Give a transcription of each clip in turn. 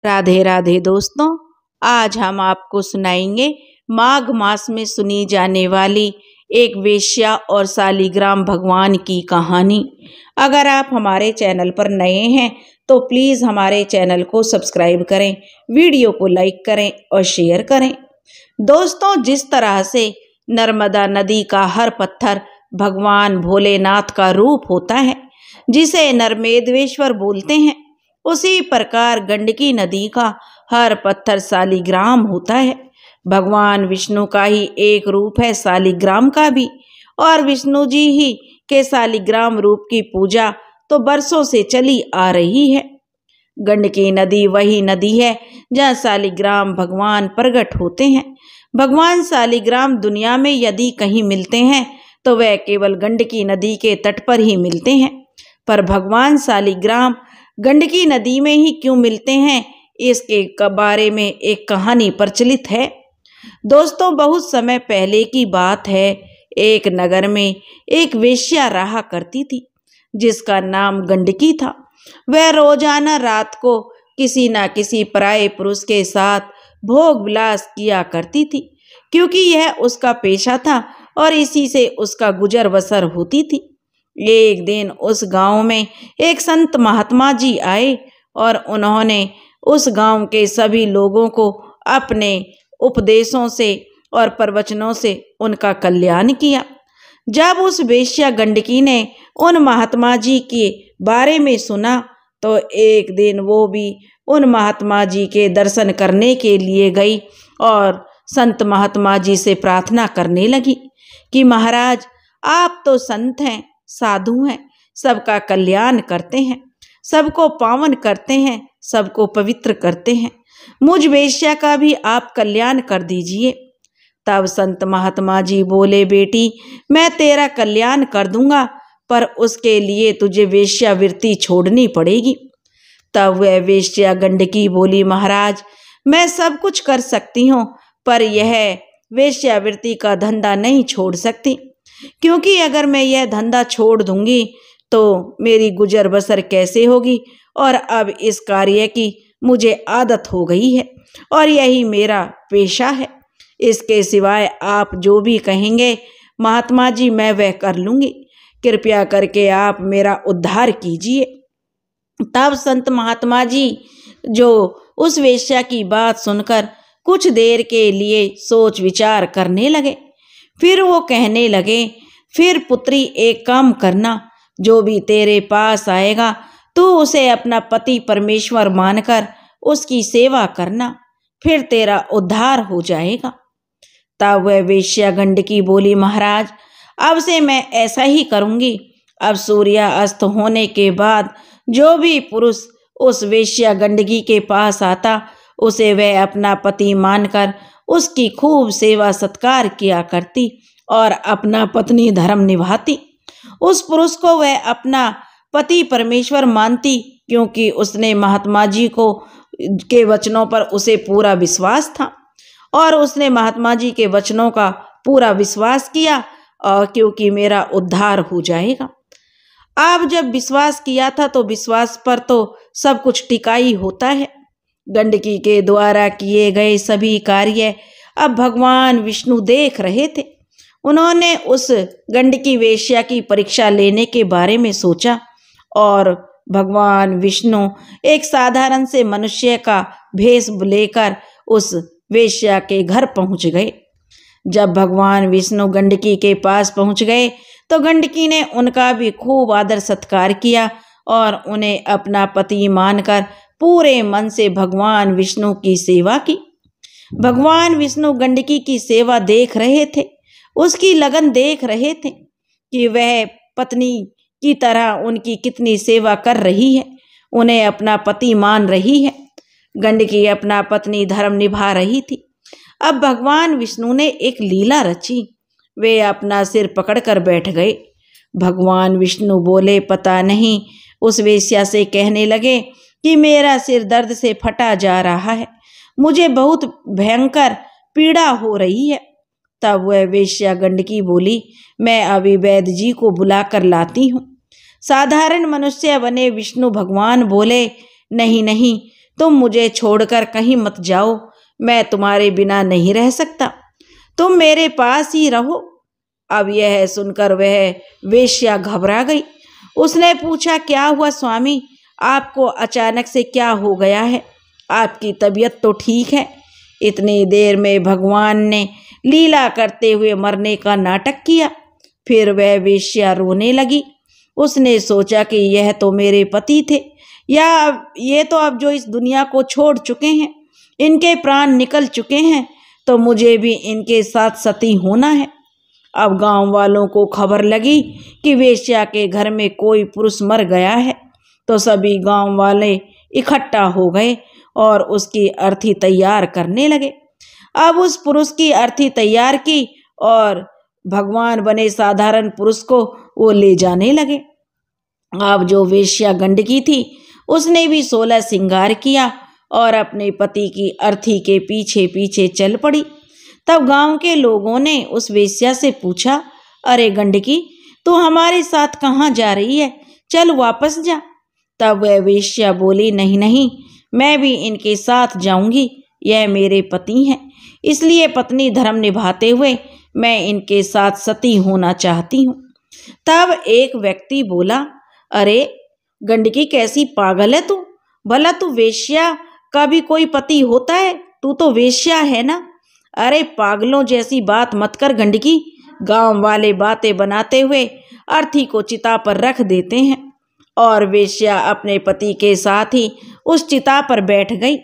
राधे राधे दोस्तों, आज हम आपको सुनाएंगे माघ मास में सुनी जाने वाली एक वेश्या और सालिग्राम भगवान की कहानी। अगर आप हमारे चैनल पर नए हैं तो प्लीज़ हमारे चैनल को सब्सक्राइब करें, वीडियो को लाइक करें और शेयर करें। दोस्तों, जिस तरह से नर्मदा नदी का हर पत्थर भगवान भोलेनाथ का रूप होता है, जिसे नर्मेद्वेश्वर बोलते हैं, उसी प्रकार गंडकी नदी का हर पत्थर सालिग्राम होता है। भगवान विष्णु का ही एक रूप है सालिग्राम का भी, और विष्णु जी ही के सालिग्राम रूप की पूजा तो बरसों से चली आ रही है। गंडकी नदी वही नदी है जहाँ सालिग्राम भगवान प्रकट होते हैं। भगवान सालिग्राम दुनिया में यदि कहीं मिलते हैं तो वह केवल गंडकी नदी के तट पर ही मिलते हैं। पर भगवान सालिग्राम गंडकी नदी में ही क्यों मिलते हैं, इसके बारे में एक कहानी प्रचलित है। दोस्तों, बहुत समय पहले की बात है। एक नगर में एक वेश्या रहा करती थी जिसका नाम गंडकी था। वह रोजाना रात को किसी न किसी पराये पुरुष के साथ भोग विलास किया करती थी, क्योंकि यह उसका पेशा था और इसी से उसका गुजर बसर होती थी। एक दिन उस गांव में एक संत महात्मा जी आए और उन्होंने उस गांव के सभी लोगों को अपने उपदेशों से और प्रवचनों से उनका कल्याण किया। जब उस वेश्या गंडकी ने उन महात्मा जी के बारे में सुना तो एक दिन वो भी उन महात्मा जी के दर्शन करने के लिए गई और संत महात्मा जी से प्रार्थना करने लगी कि महाराज, आप तो संत हैं, साधु हैं, सबका कल्याण करते हैं, सबको पावन करते हैं, सबको पवित्र करते हैं। मुझ वेश्या का भी आप कल्याण कर दीजिए। तब संत महात्मा जी बोले, बेटी, मैं तेरा कल्याण कर दूंगा, पर उसके लिए तुझे वेश्यावृत्ति छोड़नी पड़ेगी। तब वह वेश्या गंडकी बोली, महाराज, मैं सब कुछ कर सकती हूँ, पर यह वेश्यावृत्ति का धंधा नहीं छोड़ सकती, क्योंकि अगर मैं यह धंधा छोड़ दूंगी तो मेरी गुजर बसर कैसे होगी। और अब इस कार्य की मुझे आदत हो गई है और यही मेरा पेशा है। इसके सिवाय आप जो भी कहेंगे महात्मा जी, मैं वह कर लूँगी। कृपया करके आप मेरा उद्धार कीजिए। तब संत महात्मा जी जो उस वेश्या की बात सुनकर कुछ देर के लिए सोच विचार करने लगे। फिर वो कहने लगे, फिर पुत्री, एक काम करना, जो भी तेरे पास आएगा तू उसे अपना पति परमेश्वर मानकर उसकी सेवा करना, फिर तेरा उद्धार हो जाएगा। तब वह वेश्या गंडकी बोली, महाराज, अब से मैं ऐसा ही करूँगी। अब सूर्यास्त होने के बाद जो भी पुरुष उस वेश्या गंडकी के पास आता, उसे वह अपना पति मानकर उसकी खूब सेवा सत्कार किया करती और अपना पत्नी धर्म निभाती। उस पुरुष को वह अपना पति परमेश्वर मानती, क्योंकि उसने महात्मा जी को के वचनों पर उसे पूरा विश्वास था और उसने महात्मा जी के वचनों का पूरा विश्वास किया, और क्योंकि मेरा उद्धार हो जाएगा। अब जब विश्वास किया था तो विश्वास पर तो सब कुछ टिका ही होता है। गंडकी के द्वारा किए गए सभी कार्य अब भगवान विष्णु देख रहे थे। उन्होंने उस गंडकी वेश्या की परीक्षा लेने के बारे में सोचा और भगवान विष्णु एक साधारण से मनुष्य का भेष लेकर उस वेश्या के घर पहुंच गए। जब भगवान विष्णु गंडकी के पास पहुंच गए तो गंडकी ने उनका भी खूब आदर सत्कार किया और उन्हें अपना पति मानकर पूरे मन से भगवान विष्णु की सेवा की। भगवान विष्णु गंडकी की सेवा देख रहे थे, उसकी लगन देख रहे थे कि वह पत्नी की तरह उनकी कितनी सेवा कर रही है, उन्हें अपना पति मान रही है। गंडकी अपना पत्नी धर्म निभा रही थी। अब भगवान विष्णु ने एक लीला रची। वे अपना सिर पकड़कर बैठ गए। भगवान विष्णु बोले, पता नहीं, उस वेश्या से कहने लगे कि मेरा सिर दर्द से फटा जा रहा है, मुझे बहुत भयंकर पीड़ा हो रही है। तब वह वेश्या गंडकी बोली, मैं अभी वैद्य जी को बुला कर लाती हूँ। साधारण मनुष्य बने विष्णु भगवान बोले, नहीं नहीं, तुम मुझे छोड़कर कहीं मत जाओ, मैं तुम्हारे बिना नहीं रह सकता, तुम मेरे पास ही रहो। अब यह सुनकर वह वेश्या घबरा गई। उसने पूछा, क्या हुआ स्वामी, आपको अचानक से क्या हो गया है? आपकी तबीयत तो ठीक है। इतनी देर में भगवान ने लीला करते हुए मरने का नाटक किया। फिर वह वेश्या रोने लगी। उसने सोचा कि यह तो मेरे पति थे, या ये तो अब जो इस दुनिया को छोड़ चुके हैं, इनके प्राण निकल चुके हैं, तो मुझे भी इनके साथ सती होना है। अब गांव वालों को खबर लगी कि वेश्या के घर में कोई पुरुष मर गया है, तो सभी गांव वाले इकट्ठा हो गए और उसकी अर्थी तैयार करने लगे। अब उस पुरुष की अर्थी तैयार की और भगवान बने साधारण पुरुष को वो ले जाने लगे। अब जो वेश्या गंडकी थी, उसने भी 16 श्रृंगार किया और अपने पति की अर्थी के पीछे पीछे चल पड़ी। तब गांव के लोगों ने उस वेश्या से पूछा, अरे गंडकी, तू हमारे साथ कहाँ जा रही है? चल वापस जा। तब वह वेश्या बोली, नहीं नहीं, मैं भी इनके साथ जाऊंगी, यह मेरे पति हैं, इसलिए पत्नी धर्म निभाते हुए मैं इनके साथ सती होना चाहती हूँ। तब एक व्यक्ति बोला, अरे गंडकी, कैसी पागल है तू? भला तू वेश्या का भी कोई पति होता है? तू तो वेश्या है ना। अरे पागलों जैसी बात मत कर गंडकी। गांव वाले बातें बनाते हुए अर्थी को चिता पर रख देते हैं और वेश्या अपने पति के साथ ही उस चिता पर बैठ गई।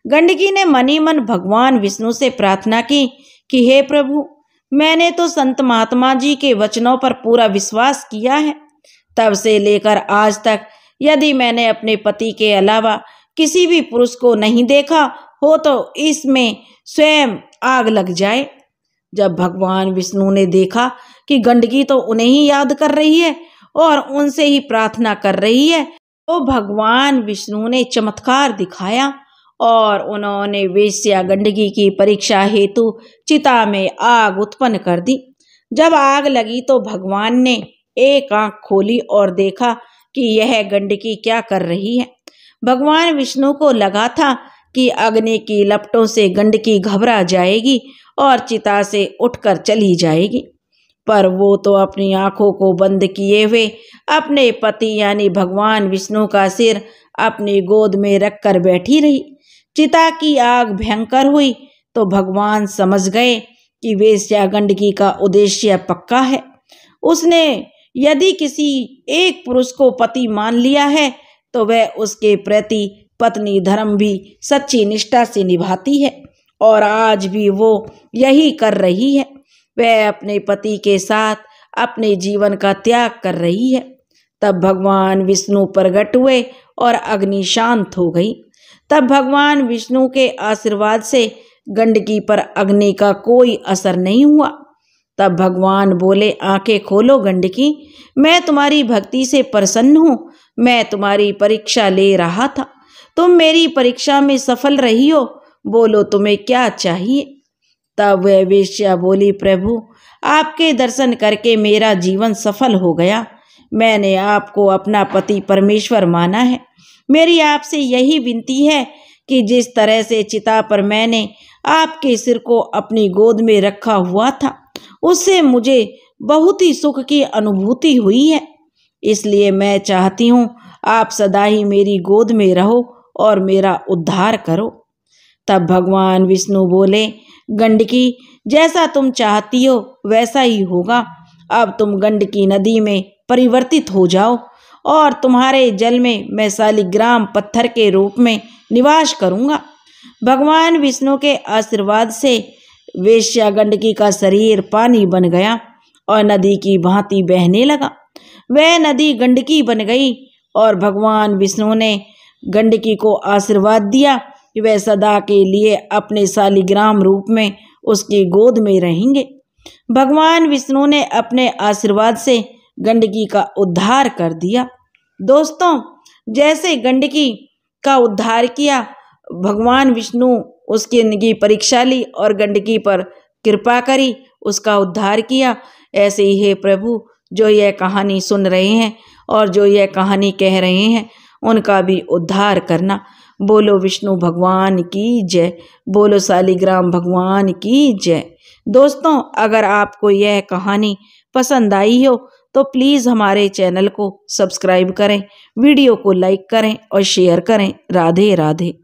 गंडकी ने मनी मन भगवान विष्णु से प्रार्थना की कि हे प्रभु, मैंने तो संत महात्मा जी के वचनों पर पूरा विश्वास किया है। तब से लेकर आज तक यदि मैंने अपने पति के अलावा किसी भी पुरुष को नहीं देखा हो तो इसमें स्वयं आग लग जाए। जब भगवान विष्णु ने देखा कि गंडकी तो उन्हें ही याद कर रही है और उनसे ही प्रार्थना कर रही है, तो भगवान विष्णु ने चमत्कार दिखाया और उन्होंने वेश्या गंडकी की परीक्षा हेतु चिता में आग उत्पन्न कर दी। जब आग लगी तो भगवान ने एक आंख खोली और देखा कि यह गंडकी क्या कर रही है। भगवान विष्णु को लगा था कि अग्नि की लपटों से गंडकी घबरा जाएगी और चिता से उठकर चली जाएगी, पर वो तो अपनी आंखों को बंद किए हुए अपने पति यानी भगवान विष्णु का सिर अपनी गोद में रखकर बैठी रही। चिता की आग भयंकर हुई तो भगवान समझ गए कि वेश्या गंडकी का उद्देश्य पक्का है। उसने यदि किसी एक पुरुष को पति मान लिया है तो वह उसके प्रति पत्नी धर्म भी सच्ची निष्ठा से निभाती है और आज भी वो यही कर रही है। वह अपने पति के साथ अपने जीवन का त्याग कर रही है। तब भगवान विष्णु प्रकट हुए और अग्नि शांत हो गई। तब भगवान विष्णु के आशीर्वाद से गंडकी पर अग्नि का कोई असर नहीं हुआ। तब भगवान बोले, आंखें खोलो गंडकी, मैं तुम्हारी भक्ति से प्रसन्न हूँ। मैं तुम्हारी परीक्षा ले रहा था, तुम मेरी परीक्षा में सफल रही हो, बोलो तुम्हें क्या चाहिए। तब वह वेश्या बोली, प्रभु आपके दर्शन करके मेरा जीवन सफल हो गया। मैंने आपको अपना पति परमेश्वर माना है। मेरी आपसे यही विनती है कि जिस तरह से चिता पर मैंने आपके सिर को अपनी गोद में रखा हुआ था, उससे मुझे बहुत ही सुख की अनुभूति हुई है। इसलिए मैं चाहती हूँ आप सदा ही मेरी गोद में रहो और मेरा उद्धार करो। तब भगवान विष्णु बोले, गंडकी जैसा तुम चाहती हो वैसा ही होगा। अब तुम गंडकी नदी में परिवर्तित हो जाओ और तुम्हारे जल में मैं शालिग्राम पत्थर के रूप में निवास करूँगा। भगवान विष्णु के आशीर्वाद से वेश्या गंडकी का शरीर पानी बन गया और नदी की भांति बहने लगा। वह नदी गंडकी बन गई और भगवान विष्णु ने गंडकी को आशीर्वाद दिया कि वह सदा के लिए अपने शालिग्राम रूप में उसकी गोद में रहेंगे। भगवान विष्णु ने अपने आशीर्वाद से गंडकी का उद्धार कर दिया। दोस्तों, जैसे गंडकी का उद्धार किया, भगवान विष्णु उसकी परीक्षा ली और गंडकी पर कृपा करी, उसका उद्धार किया। ऐसे ही हे प्रभु, जो यह कहानी सुन रहे हैं और जो यह कहानी कह रहे हैं, उनका भी उद्धार करना। बोलो विष्णु भगवान की जय, बोलो शालिग्राम भगवान की जय। दोस्तों, अगर आपको यह कहानी पसंद आई हो तो प्लीज़ हमारे चैनल को सब्सक्राइब करें, वीडियो को लाइक करें और शेयर करें। राधे राधे।